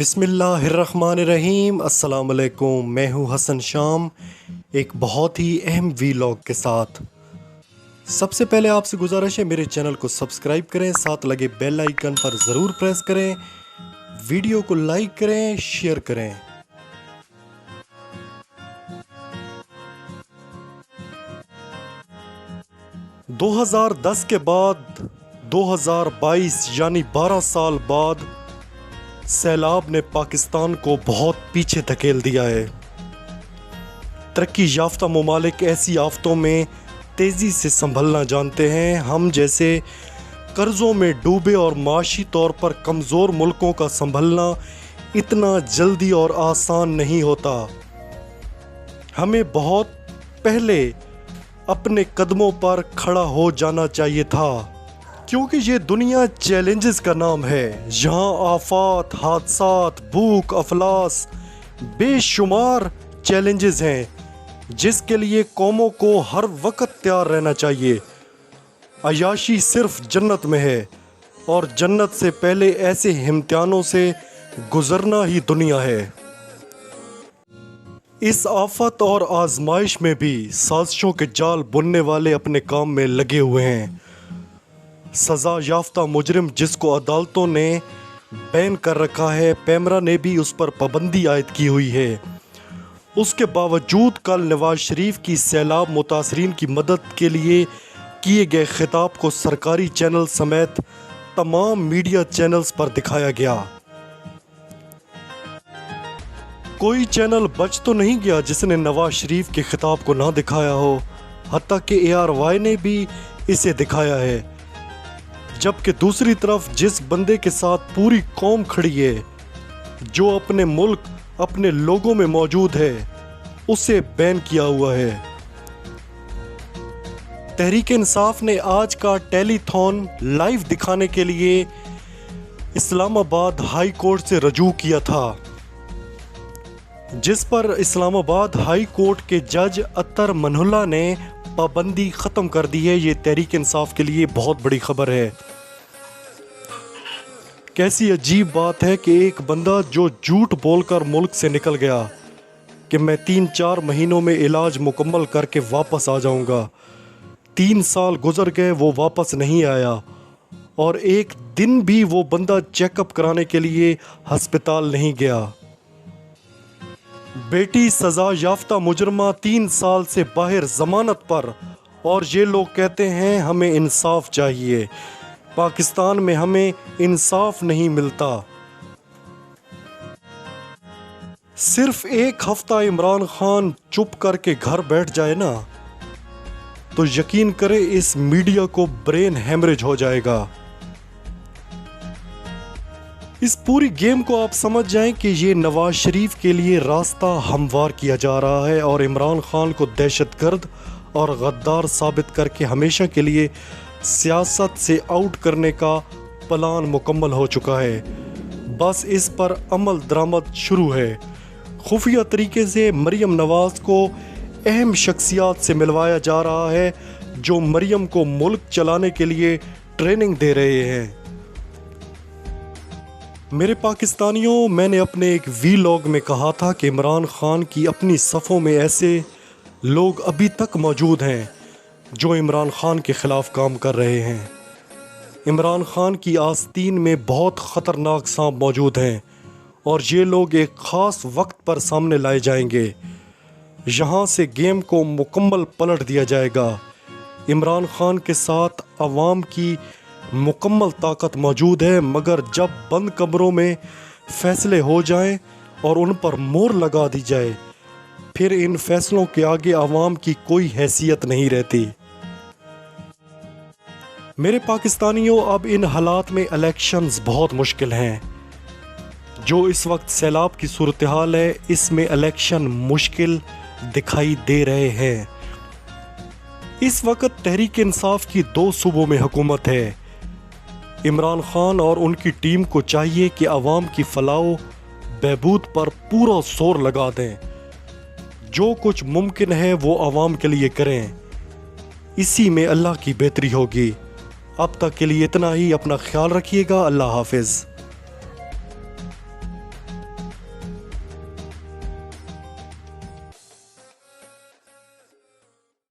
बिस्मिल्लाहिर्रहमानिर्रहीम। अस्सलाम वालेकुम। मैं हूं हसन शाम एक बहुत ही अहम वीलॉग के साथ। सबसे पहले आपसे गुजारिश है मेरे चैनल को सब्सक्राइब करें, साथ लगे बेल आइकन पर ज़रूर प्रेस करें, वीडियो को लाइक करें, शेयर करें। – 2010 के बाद 2022 यानी 12 साल बाद सैलाब ने पाकिस्तान को बहुत पीछे धकेल दिया है। तरक्की याफ्ता ममालिक ऐसी आफतों में तेज़ी से संभलना जानते हैं। हम जैसे कर्ज़ों में डूबे और माशी तौर पर कमज़ोर मुल्कों का संभलना इतना जल्दी और आसान नहीं होता। हमें बहुत पहले अपने कदमों पर खड़ा हो जाना चाहिए था, क्योंकि ये दुनिया चैलेंजेस का नाम है। यहाँ आफात, हादसात, भूख, अफलास, बेशुमार चैलेंजेस हैं जिसके लिए कौमों को हर वक्त तैयार रहना चाहिए। अयाशी सिर्फ जन्नत में है और जन्नत से पहले ऐसे इम्तिहानों से गुजरना ही दुनिया है। इस आफत और आजमाइश में भी साजिशों के जाल बुनने वाले अपने काम में लगे हुए हैं। सज़ा याफ्ता मुजरिम जिसको अदालतों ने बैन कर रखा है, पैमरा ने भी उस पर पाबंदी आयद की हुई है। उसके बावजूद कल नवाज शरीफ की सैलाब मुतासरीन की मदद के लिए किए गए खिताब को सरकारी चैनल समेत तमाम मीडिया चैनल्स पर दिखाया गया। कोई चैनल बच तो नहीं गया जिसने नवाज शरीफ के खिताब को ना दिखाया हो। हत्ता कि ARY ने भी इसे दिखाया है। जबकि दूसरी तरफ जिस बंदे के साथ पूरी कौम खड़ी है, जो अपने मुल्क, अपने लोगों में मौजूद है, उसे बैन किया हुआ है। तहरीक इंसाफ ने आज का टेलीथॉन लाइव दिखाने के लिए इस्लामाबाद हाई कोर्ट से रजू किया था, जिस पर इस्लामाबाद हाई कोर्ट के जज अत्तर मनहुल्ला ने पाबंदी ख़त्म कर दी है। ये तहरीक इंसाफ के लिए बहुत बड़ी खबर है। कैसी अजीब बात है कि एक बंदा जो झूठ बोलकर मुल्क से निकल गया कि मैं 3-4 महीनों में इलाज मुकम्मल करके वापस आ जाऊंगा, 3 साल गुजर गए, वो वापस नहीं आया और एक दिन भी वो बंदा चेकअप कराने के लिए हस्पताल नहीं गया। बेटी सज़ा याफ्ता मुजरमा 3 साल से बाहर ज़मानत पर, और ये लोग कहते हैं हमें इंसाफ चाहिए। पाकिस्तान में हमें इंसाफ नहीं मिलता। सिर्फ एक हफ्ता इमरान खान चुप करके घर बैठ जाए ना, तो यकीन करें इस मीडिया को ब्रेन हैमरेज हो जाएगा। इस पूरी गेम को आप समझ जाएं कि ये नवाज शरीफ के लिए रास्ता हमवार किया जा रहा है और इमरान खान को दहशतगर्द और गद्दार साबित करके हमेशा के लिए सियासत से आउट करने का प्लान मुकम्मल हो चुका है। बस इस पर अमल दरामद शुरू है। खुफिया तरीके से मरियम नवाज को अहम शख्सियात से मिलवाया जा रहा है जो मरियम को मुल्क चलाने के लिए ट्रेनिंग दे रहे हैं। मेरे पाकिस्तानियों, मैंने अपने एक वीलॉग में कहा था कि इमरान खान की अपनी सफ़ों में ऐसे लोग अभी तक मौजूद हैं जो इमरान खान के ख़िलाफ़ काम कर रहे हैं। इमरान खान की आस्तीन में बहुत ख़तरनाक सांप मौजूद हैं और ये लोग एक ख़ास वक्त पर सामने लाए जाएंगे। यहाँ से गेम को मुकम्मल पलट दिया जाएगा। इमरान खान के साथ अवाम की मुकम्मल ताकत मौजूद है, मगर जब बंद कमरों में फ़ैसले हो जाएं और उन पर मोहर लगा दी जाए, फिर इन फैसलों के आगे अवाम की कोई हैसियत नहीं रहती। मेरे पाकिस्तानियों, अब इन हालात में इलेक्शंस बहुत मुश्किल हैं। जो इस वक्त सैलाब की सूरत हाल है, इसमें इलेक्शन मुश्किल दिखाई दे रहे हैं। इस वक्त तहरीक इंसाफ की 2 सूबों में हुकूमत है। इमरान खान और उनकी टीम को चाहिए कि अवाम की फलाह बहबूद पर पूरा जोर लगा दें। जो कुछ मुमकिन है वो अवाम के लिए करें, इसी में अल्लाह की बेहतरी होगी। अब तक के लिए इतना ही। अपना ख्याल रखिएगा। अल्लाह हाफिज़।